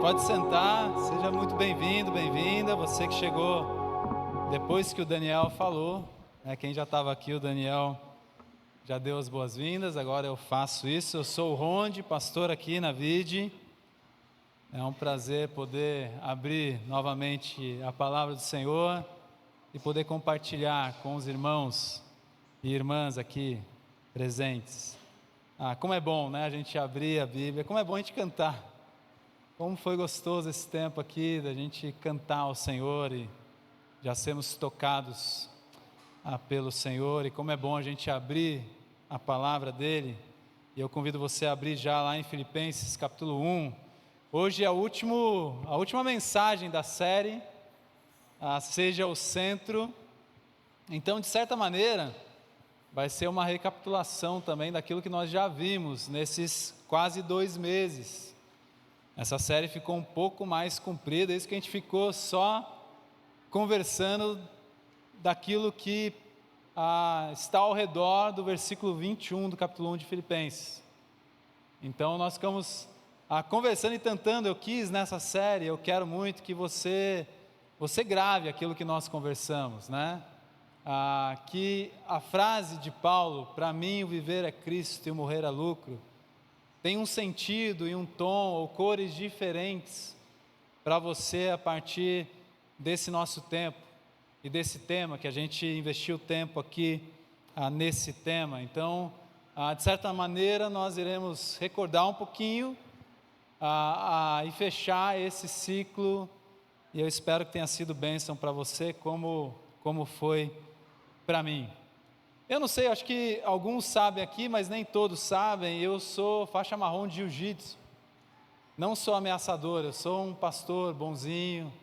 Pode sentar, seja muito bem-vindo, bem-vinda. Você que chegou depois que o Daniel falou, né? Quem já estava aqui, o Daniel já deu as boas-vindas, agora eu faço isso. Eu sou o Ronde, pastor aqui na Vide. É um prazer poder abrir novamente a palavra do Senhor e poder compartilhar com os irmãos e irmãs aqui presentes. Como é bom, né, a gente abrir a Bíblia, como é bom a gente cantar. Como foi gostoso esse tempo aqui da gente cantar ao Senhor e já sermos tocados pelo Senhor, e como é bom a gente abrir a palavra dele. E eu convido você a abrir já lá em Filipenses capítulo 1. Hoje é a última mensagem da série, Seja o Centro. Então, de certa maneira, vai ser uma recapitulação também daquilo que nós já vimos nesses quase 2 meses. Essa série ficou um pouco mais comprida, isso que a gente ficou só conversando daquilo que está ao redor do versículo 21 do capítulo 1 de Filipenses. Então nós ficamos conversando e tentando. Eu quis nessa série, eu quero muito que você grave aquilo que nós conversamos, né? Que a frase de Paulo, para mim o viver é Cristo e o morrer é lucro, tem um sentido e um tom ou cores diferentes para você a partir desse nosso tempo e desse tema que a gente investiu tempo aqui nesse tema. Então, de certa maneira, nós iremos recordar um pouquinho e fechar esse ciclo, e eu espero que tenha sido bênção para você, como foi para mim. Eu não sei, acho que alguns sabem aqui, mas nem todos sabem, eu sou faixa marrom de jiu-jitsu. Não sou ameaçador, eu sou um pastor bonzinho,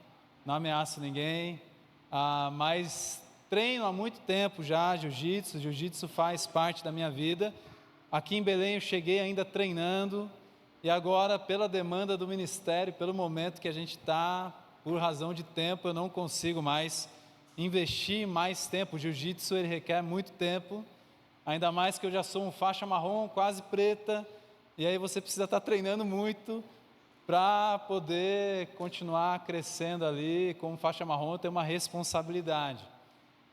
não ameaço ninguém, mas treino há muito tempo já jiu-jitsu. Jiu-jitsu faz parte da minha vida. Aqui em Belém eu cheguei ainda treinando, e agora, pela demanda do ministério, pelo momento que a gente está, por razão de tempo, eu não consigo mais investir mais tempo. O jiu-jitsu ele requer muito tempo, ainda mais que eu já sou um faixa marrom, quase preta, e aí você precisa estar treinando muito para poder continuar crescendo ali. Como faixa marrom, tem uma responsabilidade.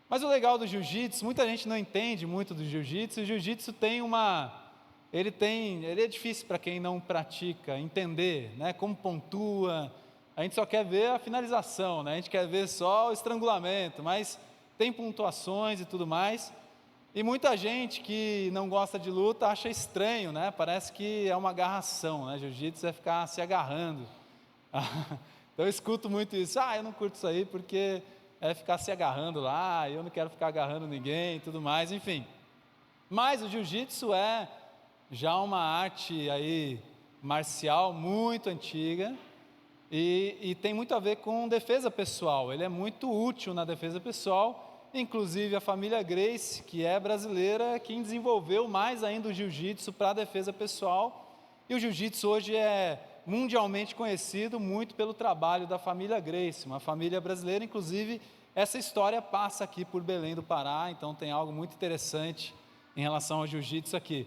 Mas o legal do jiu-jitsu, muita gente não entende muito do jiu-jitsu. O jiu-jitsu ele é difícil para quem não pratica entender, né? Como pontua. A gente só quer ver a finalização, né? A gente quer ver só o estrangulamento, mas tem pontuações e tudo mais. E muita gente que não gosta de luta acha estranho, né? Parece que é uma agarração, né? Jiu-jitsu é ficar se agarrando. Então eu escuto muito isso. Eu não curto isso aí porque é ficar se agarrando lá, eu não quero ficar agarrando ninguém e tudo mais, enfim. Mas o jiu-jitsu é já uma arte aí marcial muito antiga, e tem muito a ver com defesa pessoal. Ele é muito útil na defesa pessoal. Inclusive a família Gracie, que é brasileira, quem desenvolveu mais ainda o jiu-jitsu para a defesa pessoal. E o jiu-jitsu hoje é mundialmente conhecido muito pelo trabalho da família Gracie, uma família brasileira. Inclusive essa história passa aqui por Belém do Pará, então tem algo muito interessante em relação ao jiu-jitsu aqui.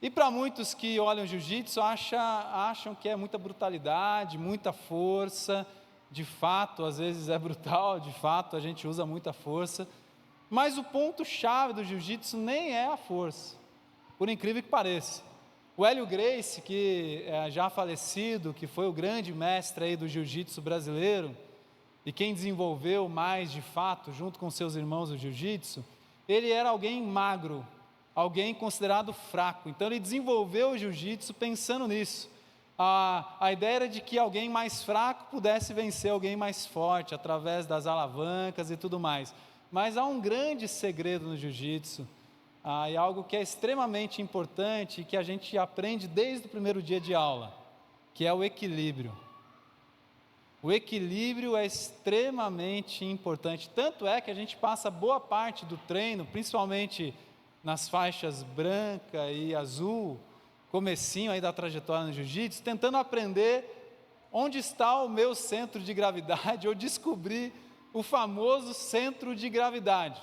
E para muitos que olham o jiu-jitsu, acham que é muita brutalidade, muita força. De fato, às vezes é brutal, de fato a gente usa muita força. Mas o ponto-chave do jiu-jitsu nem é a força, por incrível que pareça. O Hélio Gracie, que é já falecido, que foi o grande mestre aí do jiu-jitsu brasileiro, e quem desenvolveu mais de fato, junto com seus irmãos, o jiu-jitsu, ele era alguém magro, alguém considerado fraco. Então ele desenvolveu o jiu-jitsu pensando nisso. A ideia era de que alguém mais fraco pudesse vencer alguém mais forte, através das alavancas e tudo mais. Mas há um grande segredo no jiu-jitsu, e algo que é extremamente importante, e que a gente aprende desde o primeiro dia de aula, que é o equilíbrio. O equilíbrio é extremamente importante, tanto é que a gente passa boa parte do treino, principalmente nas faixas branca e azul, comecinho aí da trajetória no jiu-jitsu, tentando aprender onde está o meu centro de gravidade, ou descobrir o famoso centro de gravidade,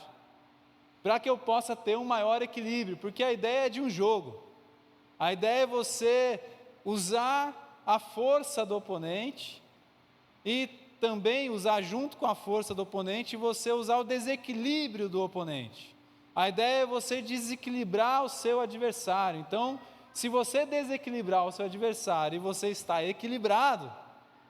para que eu possa ter um maior equilíbrio, porque a ideia é de um jogo. A ideia é você usar a força do oponente e também usar junto com a força do oponente você usar o desequilíbrio do oponente. A ideia é você desequilibrar o seu adversário. Então, se você desequilibrar o seu adversário e você está equilibrado,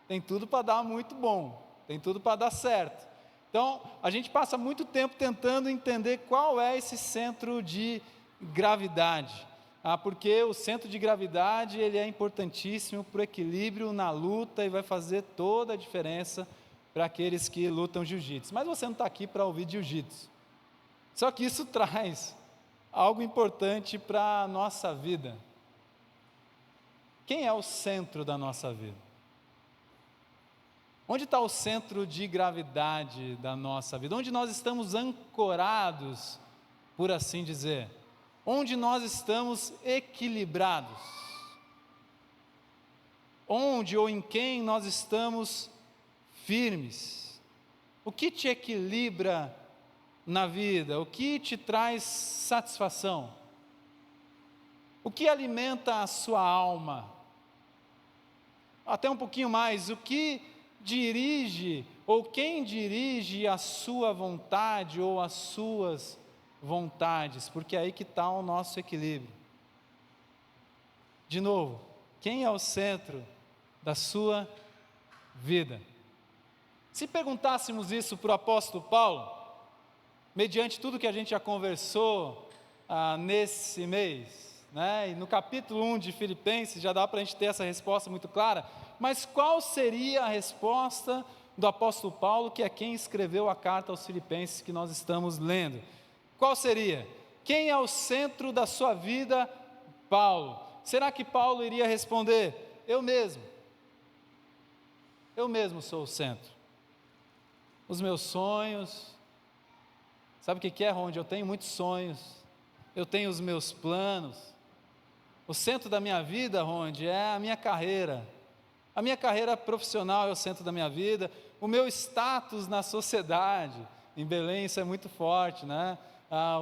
tem tudo para dar muito bom, tem tudo para dar certo. Então, a gente passa muito tempo tentando entender qual é esse centro de gravidade. Porque o centro de gravidade ele é importantíssimo para o equilíbrio na luta e vai fazer toda a diferença para aqueles que lutam jiu-jitsu. Mas você não está aqui para ouvir jiu-jitsu. Só que isso traz algo importante para a nossa vida. Quem é o centro da nossa vida? Onde está o centro de gravidade da nossa vida? Onde nós estamos ancorados, por assim dizer? Onde nós estamos equilibrados? Onde ou em quem nós estamos firmes? O que te equilibra na vida? O que te traz satisfação? O que alimenta a sua alma? Até um pouquinho mais, o que dirige ou quem dirige a sua vontade ou as suas vontades, porque é aí que está o nosso equilíbrio. De novo, quem é o centro da sua vida? Se perguntássemos isso para o apóstolo Paulo, mediante tudo que a gente já conversou nesse mês, e no capítulo 1 de Filipenses, já dá para a gente ter essa resposta muito clara, mas qual seria a resposta do apóstolo Paulo, que é quem escreveu a carta aos Filipenses que nós estamos lendo? Qual seria? Quem é o centro da sua vida, Paulo? Será que Paulo iria responder? Eu mesmo sou o centro. Os meus sonhos, sabe o que é, Ronde? Eu tenho muitos sonhos, eu tenho os meus planos. O centro da minha vida, Ronde, é a minha carreira profissional é o centro da minha vida, o meu status na sociedade. Em Belém isso é muito forte,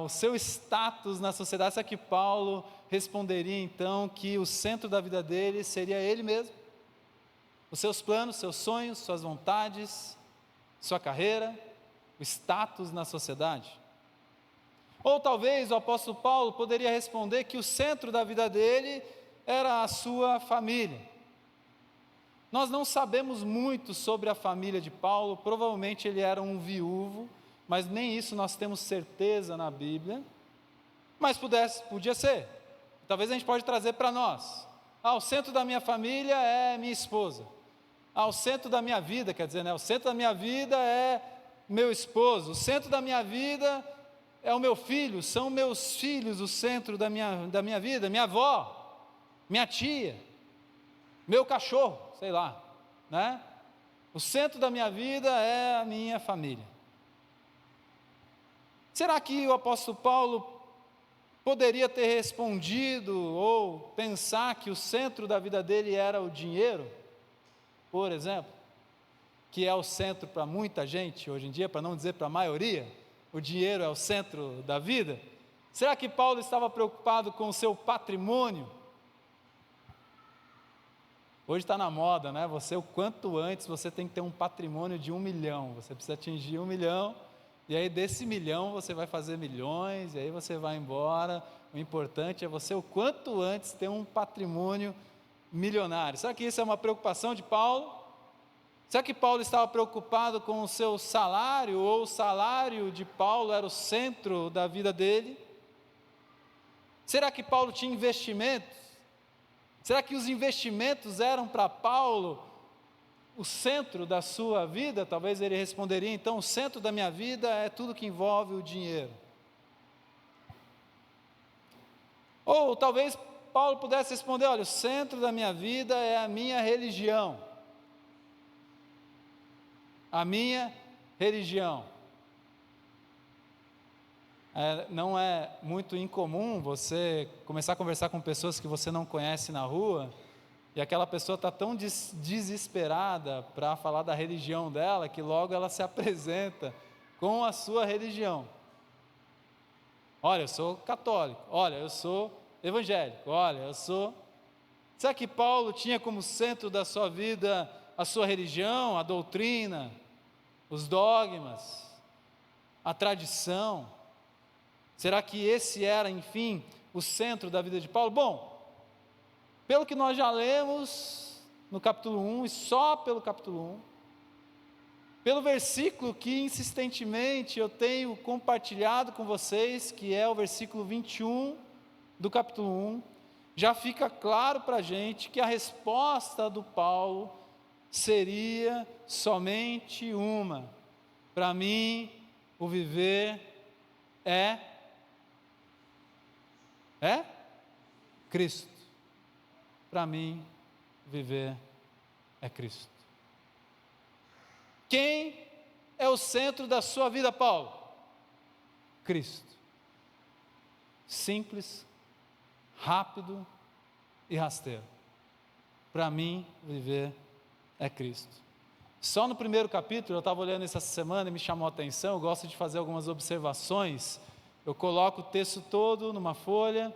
o seu status na sociedade. Sabe que Paulo responderia então que o centro da vida dele seria ele mesmo? Os seus planos, seus sonhos, suas vontades, sua carreira, o status na sociedade? Ou talvez o apóstolo Paulo poderia responder que o centro da vida dele era a sua família. Nós não sabemos muito sobre a família de Paulo, provavelmente ele era um viúvo, mas nem isso nós temos certeza na Bíblia, mas podia ser. Talvez a gente pode trazer para nós. O centro da minha família é minha esposa. O centro da minha vida, o centro da minha vida é meu esposo. O centro da minha vida é o meu filho, são meus filhos o centro da minha vida, minha avó, minha tia, meu cachorro, sei lá, O centro da minha vida é a minha família. Será que o apóstolo Paulo poderia ter respondido ou pensar que o centro da vida dele era o dinheiro, por exemplo, que é o centro para muita gente hoje em dia, para não dizer para a maioria, o dinheiro é o centro da vida? Será que Paulo estava preocupado com o seu patrimônio? Hoje está na moda, o quanto antes você tem que ter um patrimônio de 1 milhão, você precisa atingir 1 milhão, e aí desse 1 milhão você vai fazer milhões, e aí você vai embora. O importante é você o quanto antes ter um patrimônio milionário. Será que isso é uma preocupação de Paulo? Será que Paulo estava preocupado com o seu salário, ou o salário de Paulo era o centro da vida dele? Será que Paulo tinha investimentos? Será que os investimentos eram para Paulo o centro da sua vida? Talvez ele responderia, então, o centro da minha vida é tudo que envolve o dinheiro. Ou talvez Paulo pudesse responder, olha, o centro da minha vida é a minha religião. A minha religião. Não é muito incomum você começar a conversar com pessoas que você não conhece na rua, e aquela pessoa está tão desesperada para falar da religião dela, que logo ela se apresenta com a sua religião. Olha, eu sou católico, olha, eu sou evangélico, olha, eu sou... Será que Paulo tinha como centro da sua vida a sua religião, a doutrina, os dogmas, a tradição? Será que esse era, enfim, o centro da vida de Paulo? Bom, pelo que nós já lemos no capítulo 1, e só pelo capítulo 1, pelo versículo que insistentemente eu tenho compartilhado com vocês, que é o versículo 21 do capítulo 1, já fica claro para a gente que a resposta do Paulo seria somente uma: para mim, o viver é Cristo. Para mim, viver é Cristo. Quem é o centro da sua vida, Paulo? Cristo. Simples, rápido e rasteiro. Para mim, viver é Cristo. Só no primeiro capítulo, eu estava olhando isso essa semana e me chamou a atenção. Eu gosto de fazer algumas observações. Eu coloco o texto todo numa folha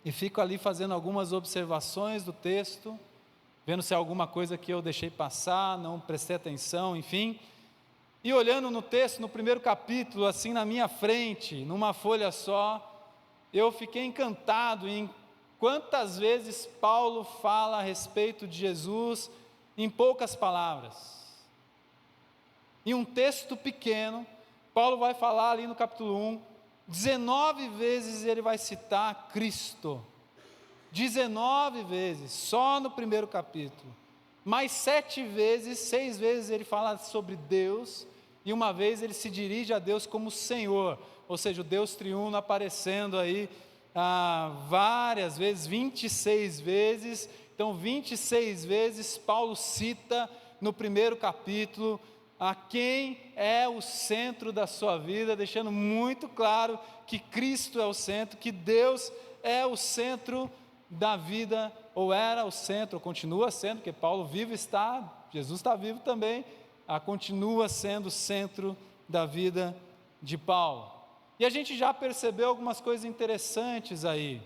e fico ali fazendo algumas observações do texto, vendo se há alguma coisa que eu deixei passar, não prestei atenção, enfim. E olhando no texto, no primeiro capítulo, assim na minha frente, numa folha só, eu fiquei encantado em quantas vezes Paulo fala a respeito de Jesus em poucas palavras. Em um texto pequeno, Paulo vai falar ali no capítulo 1, 19 vezes ele vai citar Cristo. 19 vezes, só no primeiro capítulo. Mais 7 vezes, 6 vezes ele fala sobre Deus, e uma vez ele se dirige a Deus como Senhor, ou seja, o Deus triuno aparecendo aí várias vezes, 26 vezes. Então 26 vezes Paulo cita no primeiro capítulo a quem é o centro da sua vida, deixando muito claro que Cristo é o centro, que Deus é o centro da vida, ou era o centro, ou continua sendo, porque Paulo vivo está, Jesus está vivo também, continua sendo o centro da vida de Paulo. E a gente já percebeu algumas coisas interessantes aí,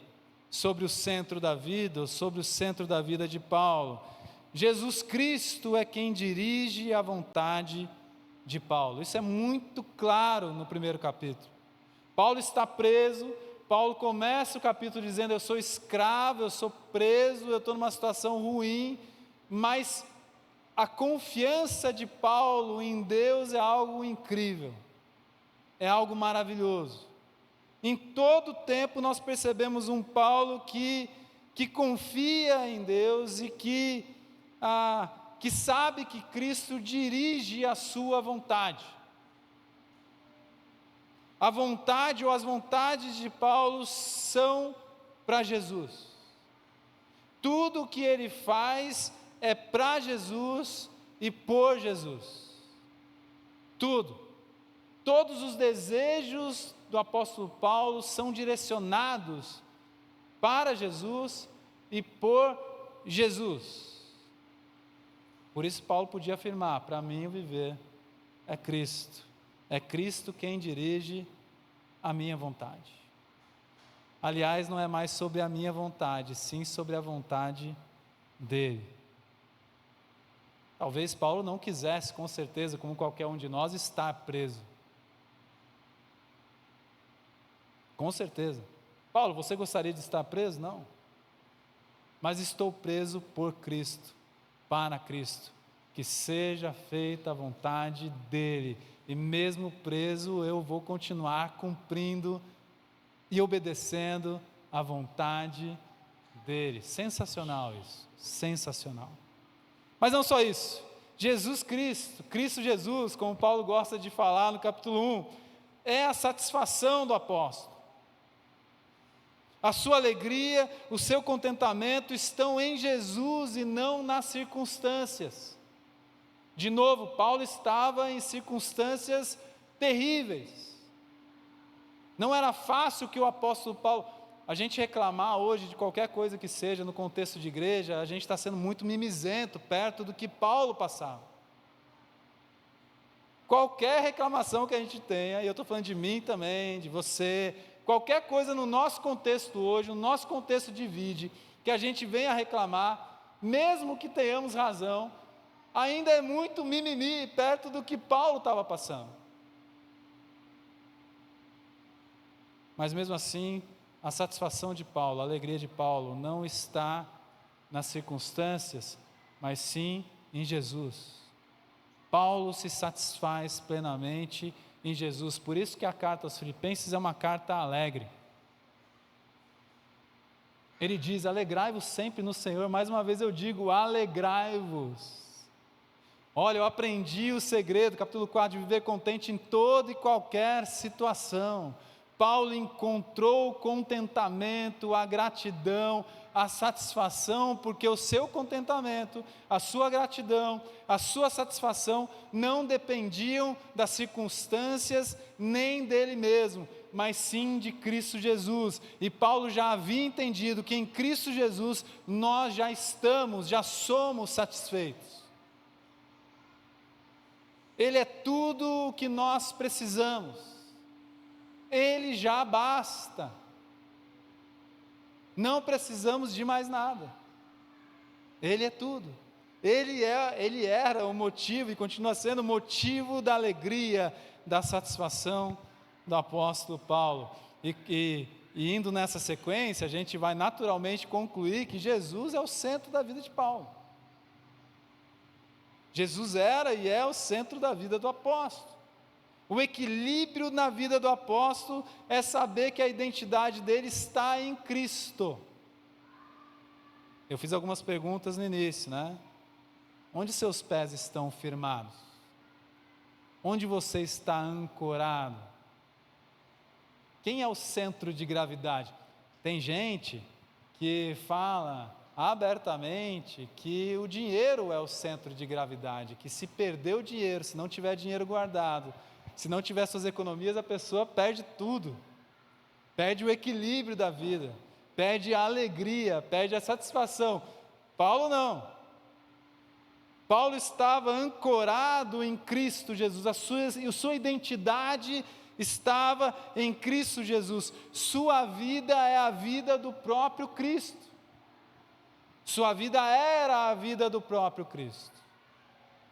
sobre o centro da vida, sobre o centro da vida de Paulo. Jesus Cristo é quem dirige a vontade de Paulo. Isso é muito claro no primeiro capítulo. Paulo está preso, Paulo começa o capítulo dizendo: eu sou escravo, eu sou preso, eu estou numa situação ruim, mas a confiança de Paulo em Deus é algo incrível, é algo maravilhoso. Em todo tempo nós percebemos um Paulo que confia em Deus e que sabe que Cristo dirige a sua vontade. A vontade ou as vontades de Paulo são para Jesus. Tudo o que ele faz é para Jesus e por Jesus. Tudo. Todos os desejos do apóstolo Paulo são direcionados para Jesus e por Jesus. Por isso Paulo podia afirmar: para mim o viver é Cristo. É Cristo quem dirige a minha vontade. Aliás, não é mais sobre a minha vontade, sim sobre a vontade dele. Talvez Paulo não quisesse, com certeza, como qualquer um de nós, estar preso. Com certeza. Paulo, você gostaria de estar preso? Não. Mas estou preso por Cristo, para Cristo. Que seja feita a vontade dele. E mesmo preso, eu vou continuar cumprindo e obedecendo a vontade dele. Sensacional isso, sensacional. Mas não só isso. Jesus Cristo, Cristo Jesus, como Paulo gosta de falar no capítulo 1, é a satisfação do apóstolo. A sua alegria, o seu contentamento estão em Jesus e não nas circunstâncias. De novo, Paulo estava em circunstâncias terríveis. Não era fácil que o apóstolo Paulo... A gente reclamar hoje de qualquer coisa que seja no contexto de igreja, a gente está sendo muito mimizento perto do que Paulo passava. Qualquer reclamação que a gente tenha, e eu estou falando de mim também, de você, qualquer coisa no nosso contexto hoje, no nosso contexto de vida, que a gente venha reclamar, mesmo que tenhamos razão, ainda é muito mimimi perto do que Paulo estava passando. Mas mesmo assim, a satisfação de Paulo, a alegria de Paulo não está nas circunstâncias, mas sim em Jesus. Paulo se satisfaz plenamente em Jesus. Por isso que a carta aos Filipenses é uma carta alegre. Ele diz: alegrai-vos sempre no Senhor. Mais uma vez eu digo: alegrai-vos. Olha, eu aprendi o segredo, capítulo 4, de viver contente em toda e qualquer situação. Paulo encontrou o contentamento, a gratidão, a satisfação, porque o seu contentamento, a sua gratidão, a sua satisfação não dependiam das circunstâncias nem dele mesmo, mas sim de Cristo Jesus. E Paulo já havia entendido que em Cristo Jesus nós já somos satisfeitos. Ele é tudo o que nós precisamos. Ele já basta. Não precisamos de mais nada. Ele é tudo. Ele era o motivo e continua sendo o motivo da alegria, da satisfação do apóstolo Paulo. E indo nessa sequência, a gente vai naturalmente concluir que Jesus é o centro da vida de Paulo. Jesus era e é o centro da vida do apóstolo. O equilíbrio na vida do apóstolo é saber que a identidade dele está em Cristo. Eu fiz algumas perguntas no início, né? Onde seus pés estão firmados? Onde você está ancorado? Quem é o centro de gravidade? Tem gente que fala abertamente que o dinheiro é o centro de gravidade, que se perder o dinheiro, se não tiver dinheiro guardado, se não tiver suas economias, a pessoa perde tudo, perde o equilíbrio da vida, perde a alegria, perde a satisfação. Paulo não. Paulo estava ancorado em Cristo Jesus, a sua identidade estava em Cristo Jesus. Sua vida é a vida do próprio Cristo. Sua vida era a vida do próprio Cristo,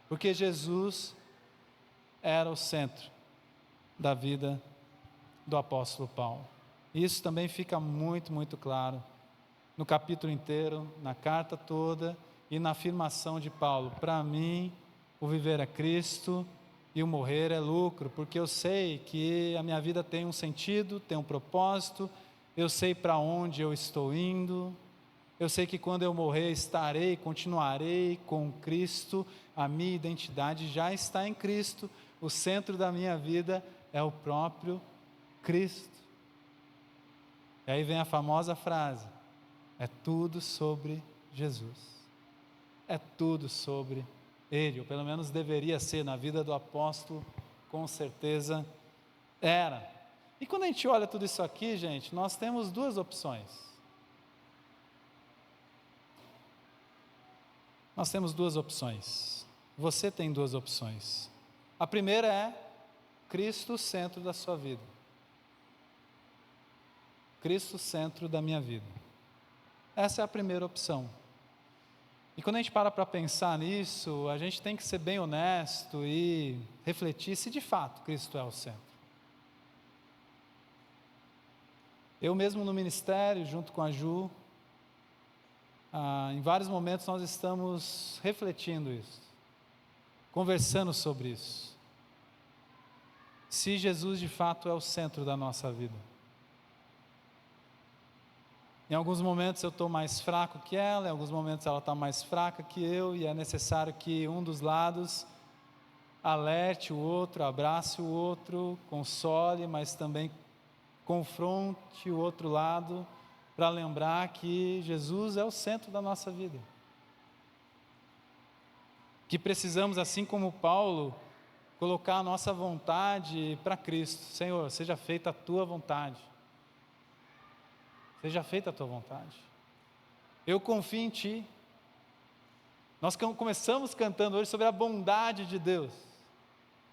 porque Jesus era o centro da vida do apóstolo Paulo. Isso também fica muito, muito claro no capítulo inteiro, na carta toda e na afirmação de Paulo: para mim, o viver é Cristo e o morrer é lucro, porque eu sei que a minha vida tem um sentido, tem um propósito, eu sei para onde eu estou indo, eu sei que quando eu morrer estarei, continuarei com Cristo, a minha identidade já está em Cristo, o centro da minha vida é o próprio Cristo. E aí vem a famosa frase: é tudo sobre Jesus, é tudo sobre Ele, ou pelo menos deveria ser. Na vida do apóstolo, com certeza era. E quando a gente olha tudo isso aqui, gente, nós temos duas opções. Nós temos duas opções. Você tem duas opções. A primeira é Cristo centro da sua vida. Cristo centro da minha vida. Essa é a primeira opção. E quando a gente para pensar nisso, a gente tem que ser bem honesto e refletir se de fato Cristo é o centro. Eu mesmo no ministério, junto com a Ju, em vários momentos nós estamos refletindo isso, conversando sobre isso. Se Jesus de fato é o centro da nossa vida. Em alguns momentos eu estou mais fraco que ela, em alguns momentos ela está mais fraca que eu, e é necessário que um dos lados alerte o outro, abrace o outro, console, mas também confronte o outro lado, para lembrar que Jesus é o centro da nossa vida. Que precisamos, assim como Paulo, colocar a nossa vontade para Cristo. Senhor, seja feita a tua vontade. Seja feita a tua vontade. Eu confio em Ti. Nós começamos cantando hoje sobre a bondade de Deus.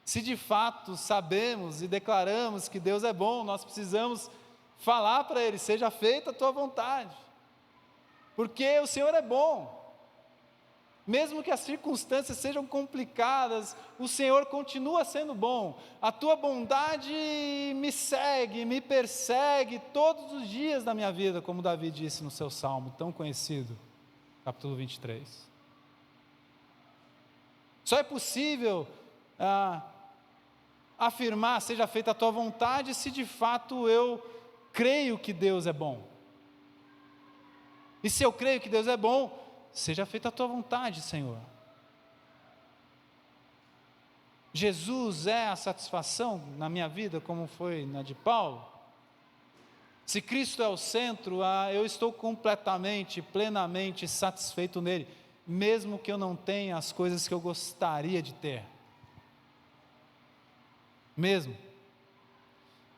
Se de fato sabemos e declaramos que Deus é bom, nós precisamos falar para Ele: seja feita a tua vontade. porque o Senhor é bom. Mesmo que as circunstâncias sejam complicadas, o Senhor continua sendo bom. A tua bondade me segue, me persegue todos os dias da minha vida, como Davi disse no seu salmo tão conhecido, capítulo 23. Só é possível afirmar, seja feita a tua vontade, se de fato eu creio que Deus é bom. E se eu creio que Deus é bom, seja feita a tua vontade, Senhor. Jesus é a satisfação na minha vida, como foi na de Paulo. Se Cristo é o centro, eu estou completamente, plenamente satisfeito nele, mesmo que eu não tenha as coisas que eu gostaria de ter. Mesmo.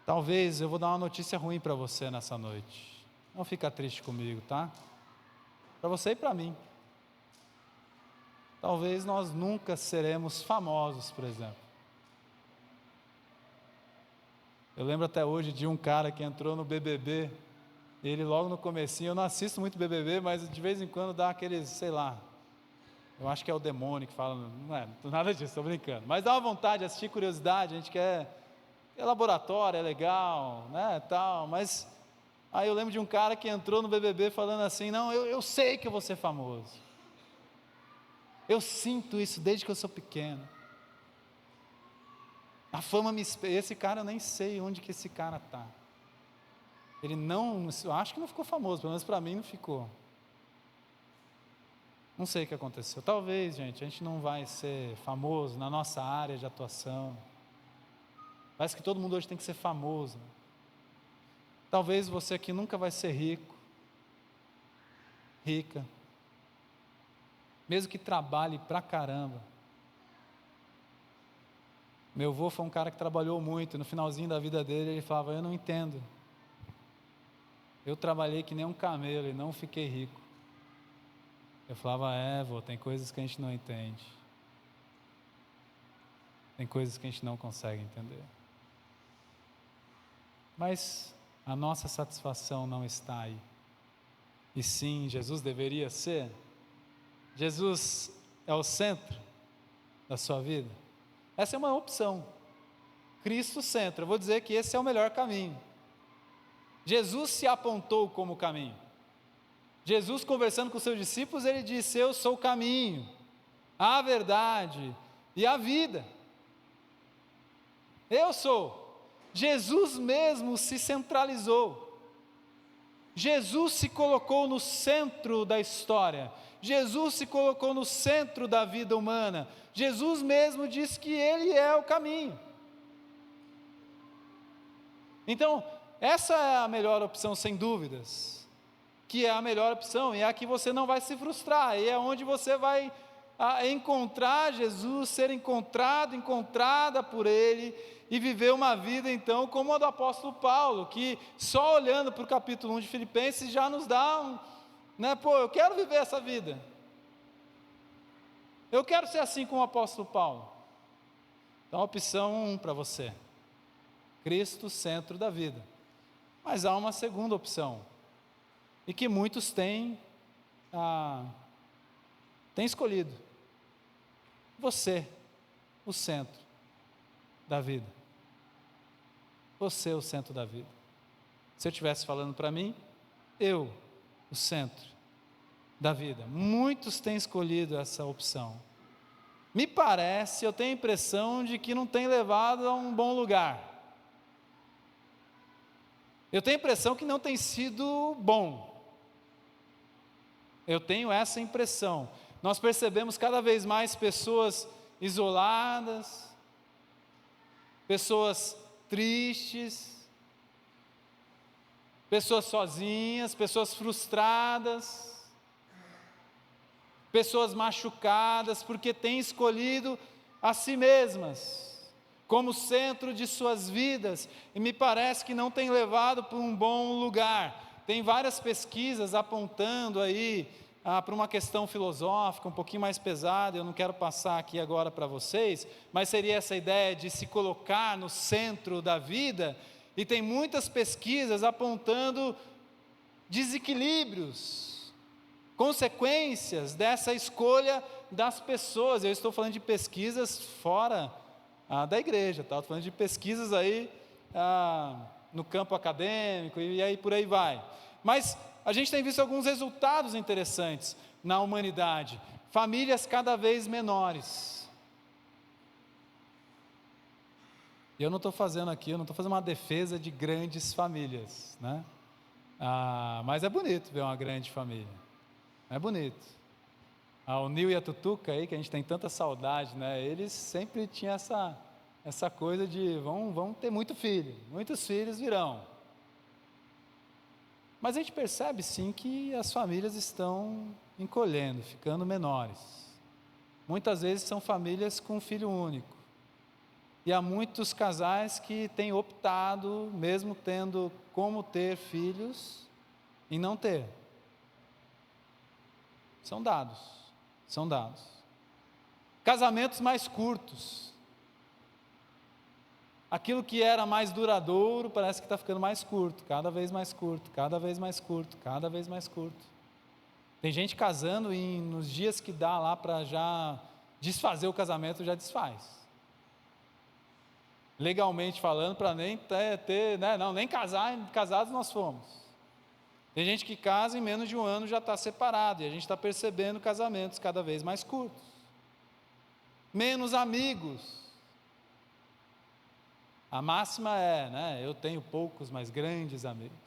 Talvez eu vou dar uma notícia ruim para você nessa noite. Não fica triste comigo, tá? Para você e para mim. Talvez nós nunca seremos famosos, por exemplo. Eu lembro até hoje de um cara que entrou no BBB, ele logo no comecinho, eu não assisto muito BBB, mas de vez em quando dá aqueles, sei lá, eu acho que é o demônio que fala, não é nada disso, estou brincando, mas dá uma vontade de assistir, curiosidade, a gente quer, é laboratório, é legal, né, tal, mas aí eu lembro de um cara que entrou no BBB falando assim, não, eu sei que eu vou ser famoso. Eu sinto isso desde que eu sou pequeno. A fama me espera. Esse cara, eu nem sei onde que esse cara está. Ele não, eu acho que não ficou famoso, pelo menos para mim não ficou. Não sei o que aconteceu. Talvez, gente, a gente não vai ser famoso na nossa área de atuação. Parece que todo mundo hoje tem que ser famoso. Talvez você aqui nunca vai ser rico, rica. Mesmo que trabalhe pra caramba. Meu avô foi um cara que trabalhou muito, no finalzinho da vida dele ele falava, eu não entendo. Eu trabalhei que nem um camelo e não fiquei rico. Eu falava, vô, tem coisas que a gente não entende. Tem coisas que a gente não consegue entender. Mas a nossa satisfação não está aí. E sim, Jesus deveria ser. Jesus é o centro da sua vida? Essa é uma opção. Cristo centro. Eu vou dizer que esse é o melhor caminho. Jesus se apontou como caminho. Jesus, conversando com seus discípulos, ele disse, eu sou o caminho, a verdade e a vida. Eu sou. Jesus mesmo se centralizou. Jesus se colocou no centro da história. Jesus se colocou no centro da vida humana. Jesus mesmo disse que Ele é o caminho. Então, essa é a melhor opção, sem dúvidas. Que é a melhor opção, e é a que você não vai se frustrar, e é onde você vai encontrar Jesus, ser encontrado, encontrada por Ele, e viver uma vida então como a do apóstolo Paulo, que só olhando para o capítulo 1 de Filipenses já nos dá eu quero viver essa vida, eu quero ser assim como o apóstolo Paulo. Então a opção 1 para você, Cristo centro da vida. Mas há uma segunda opção, e que muitos têm escolhido, você, o centro da vida. Você é o centro da vida. Se eu estivesse falando para mim, eu, o centro da vida. Muitos têm escolhido essa opção. Me parece, eu tenho a impressão de que não tem levado a um bom lugar. Eu tenho a impressão que não tem sido bom. Eu tenho essa impressão. Nós percebemos cada vez mais pessoas isoladas, pessoas tristes, pessoas sozinhas, pessoas frustradas, pessoas machucadas, porque têm escolhido a si mesmas como centro de suas vidas, e me parece que não tem levado para um bom lugar. Tem várias pesquisas apontando aí para uma questão filosófica, um pouquinho mais pesada, eu não quero passar aqui agora para vocês, mas seria essa ideia de se colocar no centro da vida, e tem muitas pesquisas apontando desequilíbrios consequências dessa escolha das pessoas. Eu estou falando de pesquisas fora da igreja, tá? Estou falando de pesquisas aí no campo acadêmico e aí por aí vai. Mas a gente tem visto alguns resultados interessantes na humanidade. Famílias cada vez menores. E eu não estou fazendo uma defesa de grandes famílias, né? Mas é bonito ver uma grande família. É bonito. O Nil e a Tutuca aí, que a gente tem tanta saudade, né? Eles sempre tinham essa coisa de vamos ter muitos filhos virão. Mas a gente percebe sim que as famílias estão encolhendo, ficando menores. Muitas vezes são famílias com filho único. E há muitos casais que têm optado, mesmo tendo como ter filhos, em não ter. São dados. Casamentos mais curtos. Aquilo que era mais duradouro parece que está ficando mais curto, cada vez mais curto. Tem gente casando e nos dias que dá lá para já desfazer o casamento, já desfaz. Legalmente falando, para nem ter, né? Não, nem casados nós fomos. Tem gente que casa em menos de um ano já está separado, e a gente está percebendo casamentos cada vez mais curtos. Menos amigos. A máxima é, né? Eu tenho poucos, mas grandes amigos.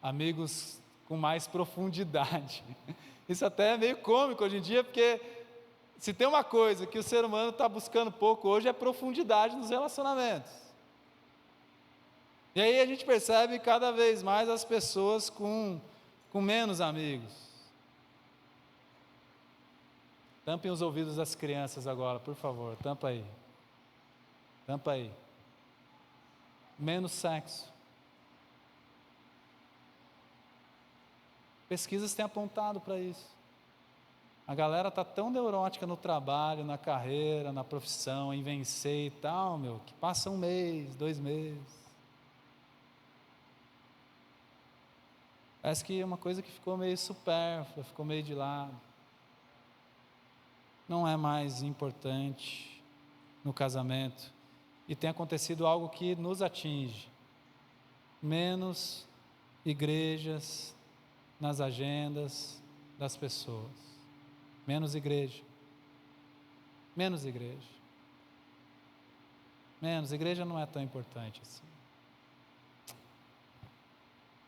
Amigos com mais profundidade. Isso até é meio cômico hoje em dia, porque se tem uma coisa que o ser humano está buscando pouco hoje, é profundidade nos relacionamentos. E aí a gente percebe cada vez mais as pessoas com menos amigos. Tampem os ouvidos das crianças agora, por favor, tampa aí. Menos sexo. Pesquisas têm apontado para isso. A galera está tão neurótica no trabalho, na carreira, na profissão, em vencer e tal, que passa 1 mês, 2 meses. Parece que é uma coisa que ficou meio supérflua, ficou meio de lado. Não é mais importante no casamento. E tem acontecido algo que nos atinge. Menos igrejas nas agendas das pessoas. Menos igreja. Igreja não é tão importante assim.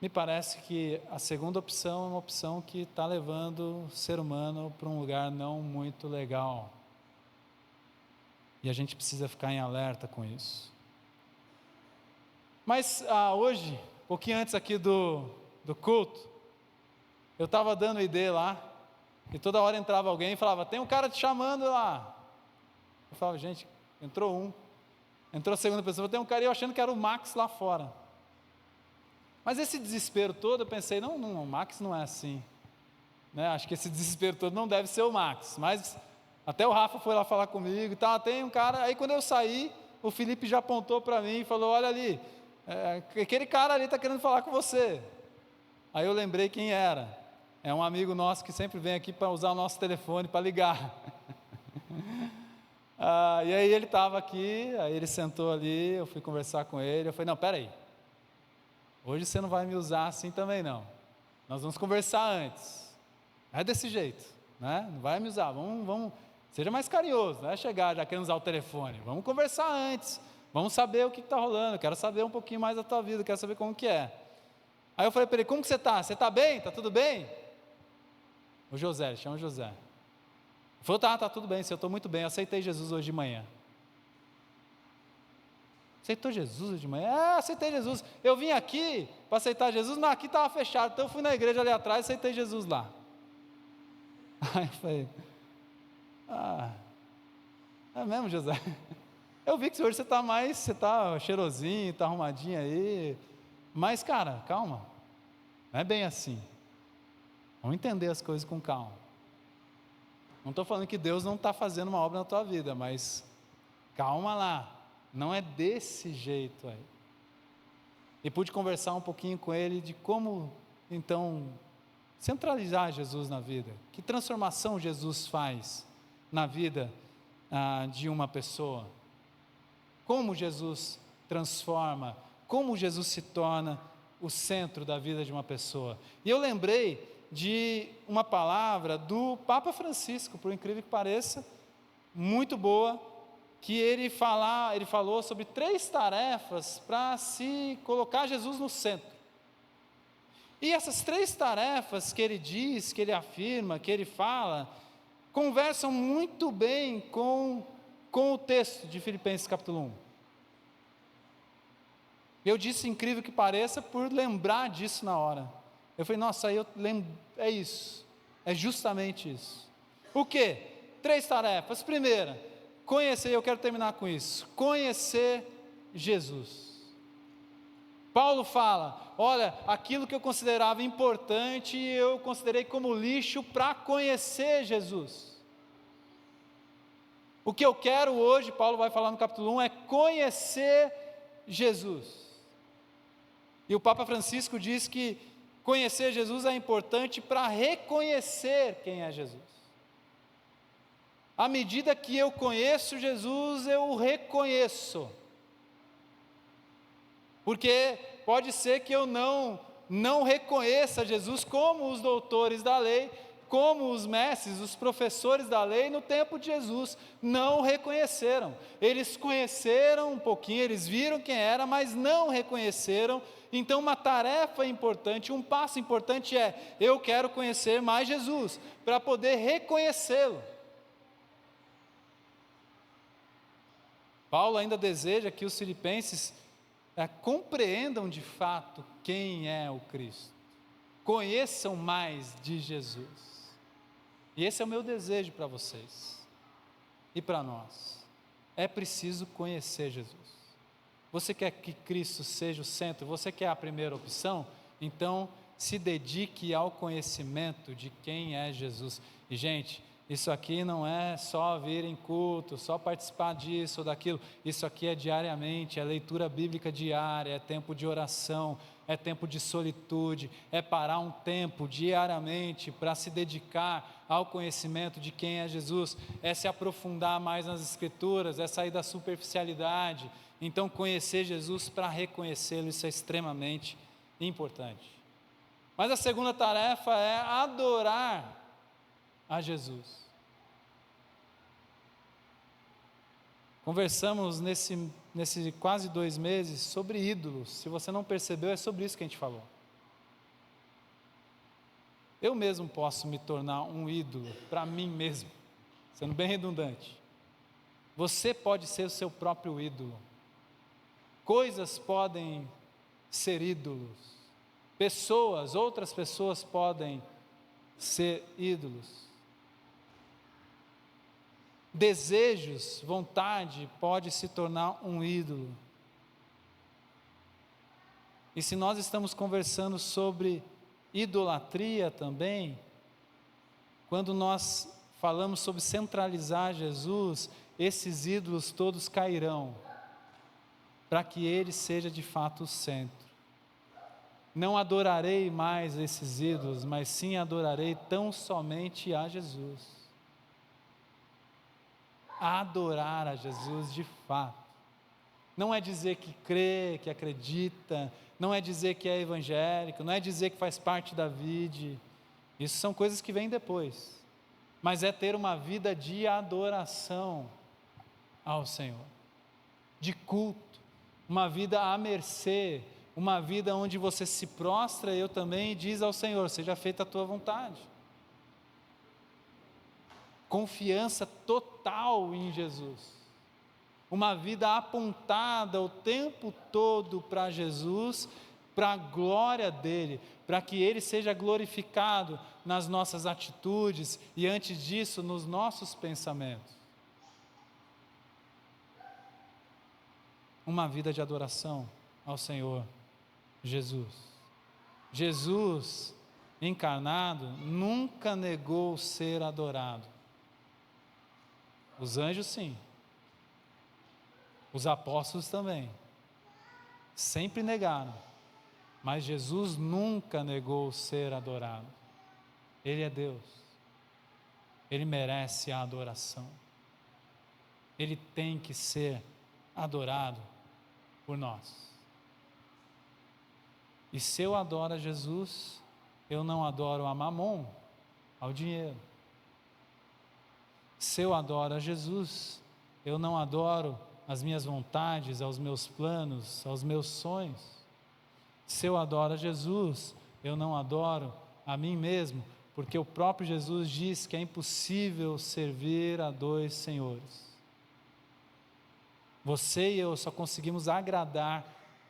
Me parece que a segunda opção é uma opção que está levando o ser humano para um lugar não muito legal. E a gente precisa ficar em alerta com isso. Mas hoje, um pouquinho antes aqui do culto, eu estava dando ID lá, e toda hora entrava alguém e falava, tem um cara te chamando lá. Eu falava, gente, entrou a segunda pessoa, tem um cara, e eu achando que era o Max lá fora. Mas esse desespero todo, eu pensei, não, o Max não é assim. Né? Acho que esse desespero todo não deve ser o Max, mas até o Rafa foi lá falar comigo e tal, tem um cara, aí quando eu saí, o Felipe já apontou para mim e falou, olha ali, aquele cara ali está querendo falar com você. Aí eu lembrei quem era. É um amigo nosso que sempre vem aqui para usar o nosso telefone para ligar. E aí ele estava aqui, aí ele sentou ali, eu fui conversar com ele, eu falei, não, peraí, hoje você não vai me usar assim também não, nós vamos conversar antes, é desse jeito, né? Não vai me usar, vamos, seja mais carinhoso, não é chegar já querendo usar o telefone, vamos conversar antes, vamos saber o que está rolando, quero saber um pouquinho mais da tua vida, quero saber como que é. Aí eu falei para ele, como que você está? Você está bem? Está tudo bem? O José, ele chama José. Ele falou, tá tudo bem, eu estou muito bem, eu aceitei Jesus hoje de manhã. Aceitou Jesus hoje de manhã? Aceitei Jesus. Eu vim aqui para aceitar Jesus, mas aqui estava fechado, então eu fui na igreja ali atrás e aceitei Jesus lá. Aí eu falei, é mesmo, José? Eu vi que hoje você está cheirosinho, está arrumadinho aí, mas cara, calma, não é bem assim. Vamos entender as coisas com calma. Não estou falando que Deus não está fazendo uma obra na tua vida, mas calma lá, não é desse jeito aí. E pude conversar um pouquinho com ele de como, então, centralizar Jesus na vida. Que transformação Jesus faz na vida de uma pessoa? Como Jesus transforma, como Jesus se torna o centro da vida de uma pessoa? E eu lembrei de uma palavra do Papa Francisco, por incrível que pareça, muito boa, que ele falou sobre 3 tarefas para se colocar Jesus no centro. E essas 3 tarefas que ele diz, que ele afirma, que ele fala, conversam muito bem com o texto de Filipenses capítulo 1. Eu disse incrível que pareça por lembrar disso na hora. Eu falei, nossa, aí eu lembro, é isso, é justamente isso. O quê? 3 tarefas. Primeira, conhecer, eu quero terminar com isso, conhecer Jesus. Paulo fala, olha, aquilo que eu considerava importante, eu considerei como lixo para conhecer Jesus. O que eu quero hoje, Paulo vai falar no capítulo 1, é conhecer Jesus. E o Papa Francisco diz que conhecer Jesus é importante para reconhecer quem é Jesus. À medida que eu conheço Jesus, eu o reconheço. Porque pode ser que eu não reconheça Jesus como os doutores da lei, como os mestres, os professores da lei no tempo de Jesus não reconheceram. Eles conheceram um pouquinho, eles viram quem era, mas não reconheceram. Então uma tarefa importante, um passo importante é, eu quero conhecer mais Jesus, para poder reconhecê-lo. Paulo ainda deseja que os filipenses compreendam de fato quem é o Cristo, conheçam mais de Jesus. E esse é o meu desejo para vocês e para nós. É preciso conhecer Jesus. Você quer que Cristo seja o centro? Você quer a primeira opção? Então se dedique ao conhecimento de quem é Jesus. E gente, isso aqui não é só vir em culto, só participar disso ou daquilo. Isso aqui é diariamente, é leitura bíblica diária, é tempo de oração, é tempo de solitude, é parar um tempo diariamente para se dedicar ao conhecimento de quem é Jesus, é se aprofundar mais nas Escrituras, é sair da superficialidade. Então conhecer Jesus para reconhecê-lo, isso é extremamente importante. Mas a segunda tarefa é adorar a Jesus. Conversamos nesse quase 2 meses sobre ídolos. Se você não percebeu, é sobre isso que a gente falou. Eu mesmo posso me tornar um ídolo para mim mesmo, sendo bem redundante. Você pode ser o seu próprio ídolo. Coisas podem ser ídolos. Pessoas, outras pessoas podem ser ídolos. Desejos, vontade pode se tornar um ídolo. E se nós estamos conversando sobre idolatria também, quando nós falamos sobre centralizar Jesus, esses ídolos todos cairão, para que Ele seja de fato o centro. Não adorarei mais esses ídolos, mas sim adorarei tão somente a Jesus. Adorar a Jesus de fato. Não é dizer que crê, que acredita, não é dizer que é evangélico, não é dizer que faz parte da vida. Isso são coisas que vêm depois. Mas é ter uma vida de adoração ao Senhor, de culto, uma vida à mercê, uma vida onde você se prostra, eu também, e diz ao Senhor, seja feita a tua vontade. Confiança total em Jesus, uma vida apontada o tempo todo para Jesus, para a glória dEle, para que Ele seja glorificado nas nossas atitudes e antes disso nos nossos pensamentos. Uma vida de adoração ao Senhor Jesus. Jesus encarnado nunca negou ser adorado. Os anjos sim, os apóstolos também, sempre negaram, mas Jesus nunca negou ser adorado. Ele é Deus, Ele merece a adoração, Ele tem que ser adorado por nós. E se eu adoro a Jesus, eu não adoro a Mamon, ao dinheiro. Se eu adoro a Jesus, eu não adoro as minhas vontades, aos meus planos, aos meus sonhos. Se eu adoro a Jesus, eu não adoro a mim mesmo, porque o próprio Jesus diz que é impossível servir a dois senhores. Você e eu só conseguimos agradar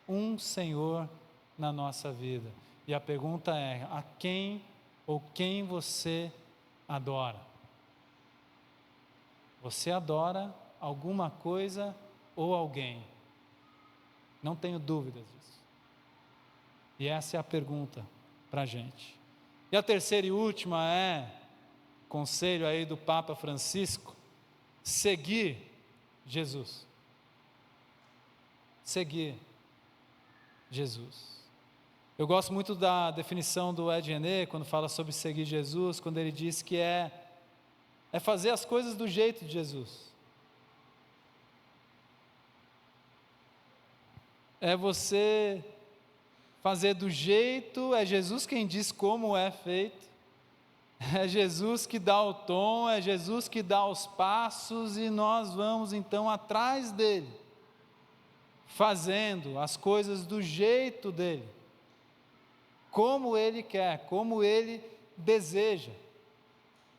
um Senhor na nossa vida. E a pergunta é: a quem ou quem você adora? Você adora alguma coisa ou alguém? Não tenho dúvidas disso. E essa é a pergunta para a gente. E a terceira e última é, conselho aí do Papa Francisco, seguir Jesus. Seguir Jesus. Eu gosto muito da definição do Ed René, quando fala sobre seguir Jesus, quando ele diz que é fazer as coisas do jeito de Jesus. É você fazer do jeito, é Jesus quem diz como é feito, é Jesus que dá o tom, é Jesus que dá os passos, e nós vamos então atrás dele, fazendo as coisas do jeito dele, como ele quer, como ele deseja.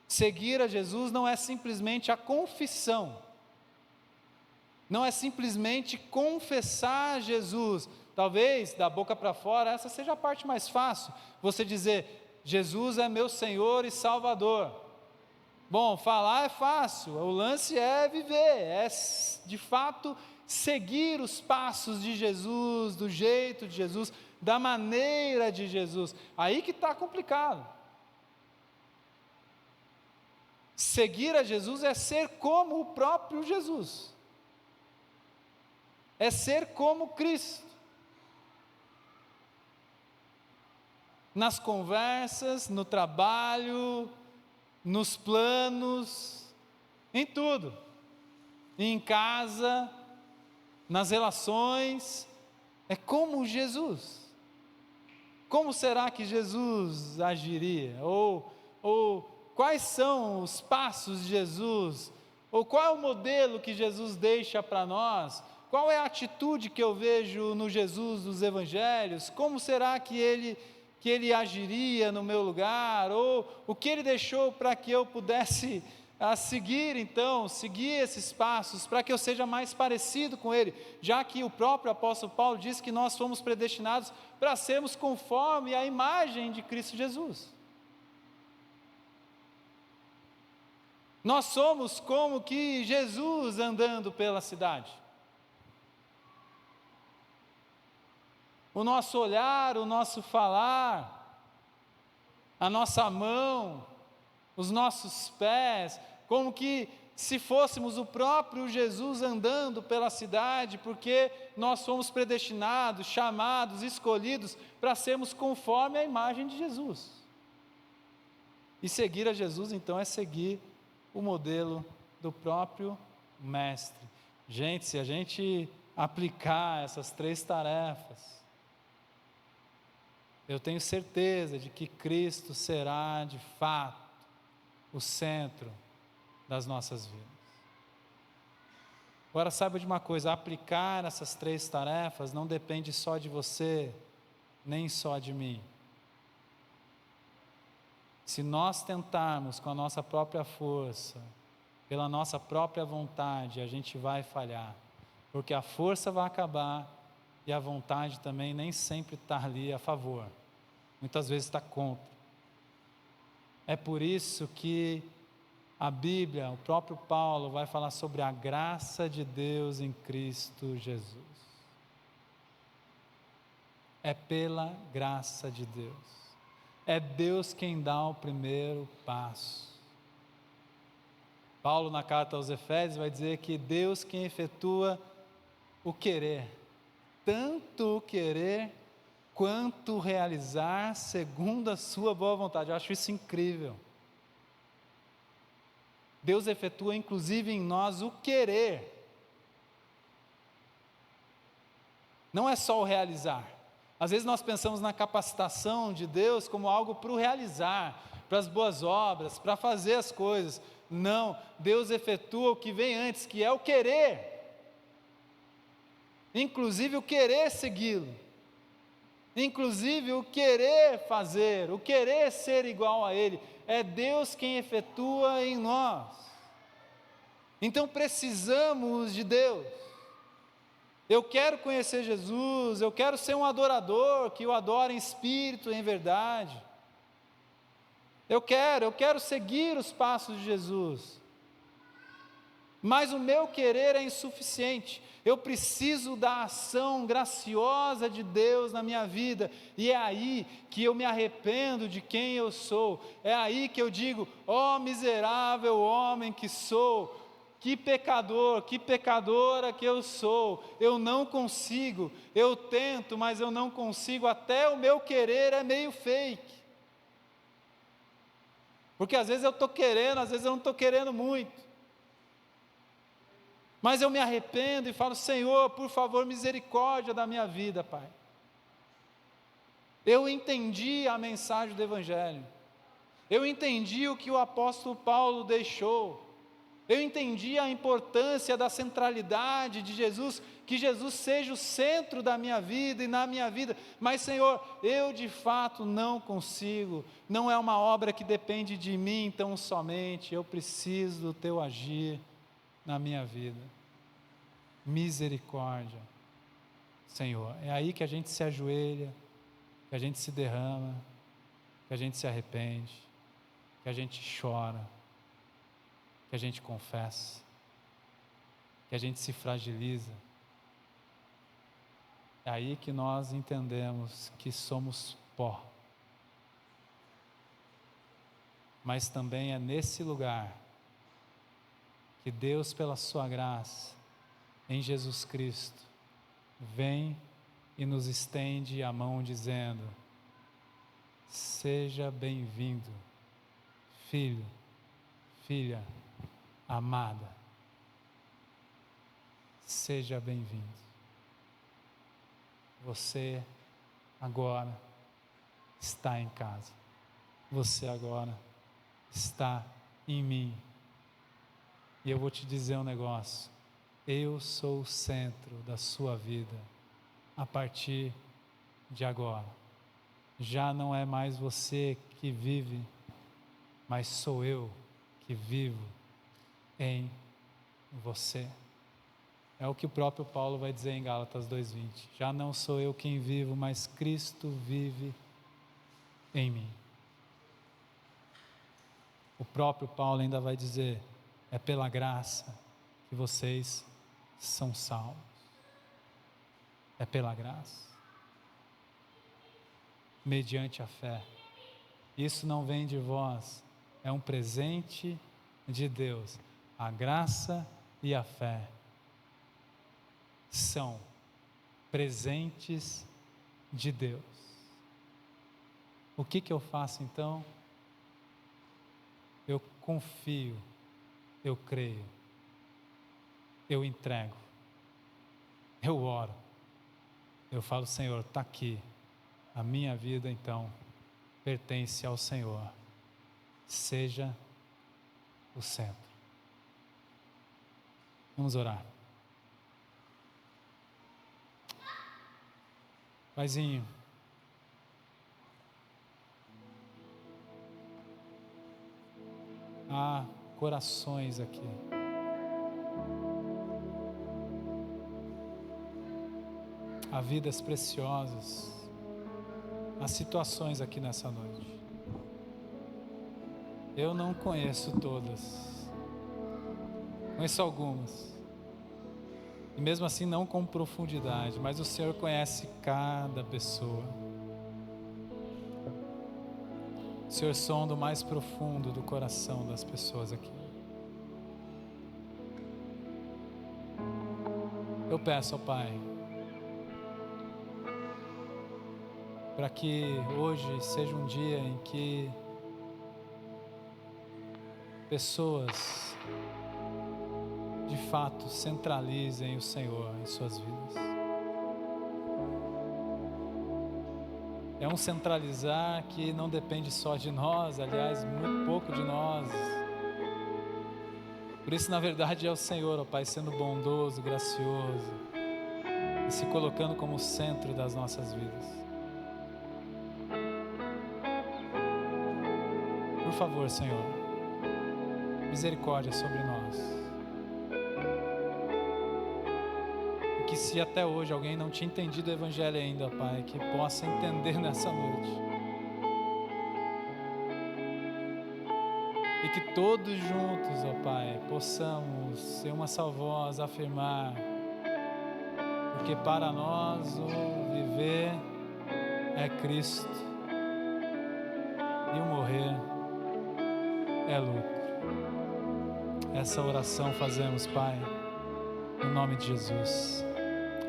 Seguir a Jesus não é simplesmente a confissão, não é simplesmente confessar Jesus. Talvez da boca para fora essa seja a parte mais fácil, você dizer: Jesus é meu Senhor e Salvador. Bom, falar é fácil, o lance é viver, é de fato seguir os passos de Jesus, do jeito de Jesus, da maneira de Jesus. Aí que está complicado. Seguir a Jesus é ser como o próprio Jesus, é ser como Cristo. Nas conversas, no trabalho, nos planos, em tudo, em casa, nas relações, é como Jesus. Como será que Jesus agiria? Ou quais são os passos de Jesus? Ou qual é o modelo que Jesus deixa para nós? Qual é a atitude que eu vejo no Jesus dos Evangelhos? Como será que ele agiria no meu lugar? Ou o que ele deixou para que eu pudesse seguir esses passos, para que eu seja mais parecido com ele, já que o próprio apóstolo Paulo diz que nós fomos predestinados para sermos conforme a imagem de Cristo Jesus. Nós somos como que Jesus andando pela cidade. O nosso olhar, o nosso falar, a nossa mão, os nossos pés, como que se fôssemos o próprio Jesus andando pela cidade, porque nós fomos predestinados, chamados, escolhidos para sermos conforme a imagem de Jesus. E seguir a Jesus então é seguir o modelo do próprio Mestre. Gente, se a gente aplicar essas 3 tarefas, eu tenho certeza de que Cristo será de fato o centro das nossas vidas. Agora saiba de uma coisa: aplicar essas 3 tarefas não depende só de você, nem só de mim. Se nós tentarmos com a nossa própria força, pela nossa própria vontade, a gente vai falhar, porque a força vai acabar e a vontade também nem sempre está ali a favor, muitas vezes está contra. É por isso que a Bíblia, o próprio Paulo vai falar sobre a graça de Deus em Cristo Jesus. É pela graça de Deus. É Deus quem dá o primeiro passo. Paulo, na carta aos Efésios, vai dizer que Deus quem efetua o querer, tanto o querer quanto realizar segundo a sua boa vontade. Eu acho isso incrível. Deus efetua inclusive em nós o querer. Não é só o realizar. Às vezes nós pensamos na capacitação de Deus como algo para o realizar, para as boas obras, para fazer as coisas. Não, Deus efetua o que vem antes, que é o querer. Inclusive o querer segui-lo. Inclusive o querer fazer, o querer ser igual a Ele. É Deus quem efetua em nós. Então precisamos de Deus. Eu quero conhecer Jesus, eu quero ser um adorador, que o adora em espírito e em verdade. Eu quero seguir os passos de Jesus. Mas o meu querer é insuficiente. Eu preciso da ação graciosa de Deus na minha vida. E é aí que eu me arrependo de quem eu sou. É aí que eu digo: ó miserável homem que sou, que pecador, que pecadora que eu sou. Eu não consigo, eu tento, mas eu não consigo. Até o meu querer é meio fake. Porque às vezes eu estou querendo, às vezes eu não estou querendo muito. Mas eu me arrependo e falo: Senhor, por favor, misericórdia da minha vida, Pai. Eu entendi a mensagem do Evangelho. Eu entendi o que o apóstolo Paulo deixou. Eu entendi a importância da centralidade de Jesus, que Jesus seja o centro da minha vida e na minha vida. Mas, Senhor, eu de fato não consigo. Não é uma obra que depende de mim tão somente. Eu preciso do Teu agir na minha vida. Misericórdia, Senhor. É aí que a gente se ajoelha, que a gente se derrama, que a gente se arrepende, que a gente chora, que a gente confessa, que a gente se fragiliza. É aí que nós entendemos que somos pó. Mas também é nesse lugar que Deus, pela sua graça, em Jesus Cristo, vem e nos estende a mão dizendo: seja bem-vindo, filho, filha amada, seja bem-vindo. Você agora está em casa, você agora está em mim. E eu vou te dizer um negócio: eu sou o centro da sua vida a partir de agora. Já não é mais você que vive, mas sou eu que vivo em você. É o que o próprio Paulo vai dizer em Gálatas 2:20. Já não sou eu quem vivo, mas Cristo vive em mim. O próprio Paulo ainda vai dizer: é pela graça que vocês são salvos. É pela graça, mediante a fé. Isso não vem de vós, é um presente de Deus. A graça e a fé são presentes de Deus. O que eu faço então? Eu confio, eu creio, eu entrego, eu oro, eu falo: Senhor, está aqui, a minha vida então pertence ao Senhor, seja o centro. Vamos orar. Paizinho, há corações aqui, há vidas preciosas, há situações aqui nessa noite. Eu não conheço todas, conheço algumas, e mesmo assim não com profundidade, mas o Senhor conhece cada pessoa. O Senhor sonda o mais profundo do coração das pessoas aqui. Eu peço ao Pai para que hoje seja um dia em que pessoas de fato centralizem o Senhor em suas vidas. É um centralizar que não depende só de nós, aliás, muito pouco de nós. Por isso, na verdade, é o Senhor, ó Pai, sendo bondoso, gracioso e se colocando como centro das nossas vidas. Por favor, Senhor, misericórdia sobre nós. E que se até hoje alguém não tinha entendido o Evangelho ainda, Pai, que possa entender nessa noite. E que todos juntos, ó Pai, possamos ser uma só voz, afirmar, porque para nós o viver é Cristo e o morrer é lucro. Essa oração fazemos, Pai, no nome de Jesus.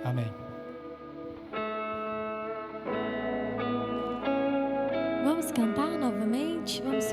Amém. Vamos cantar novamente? Vamos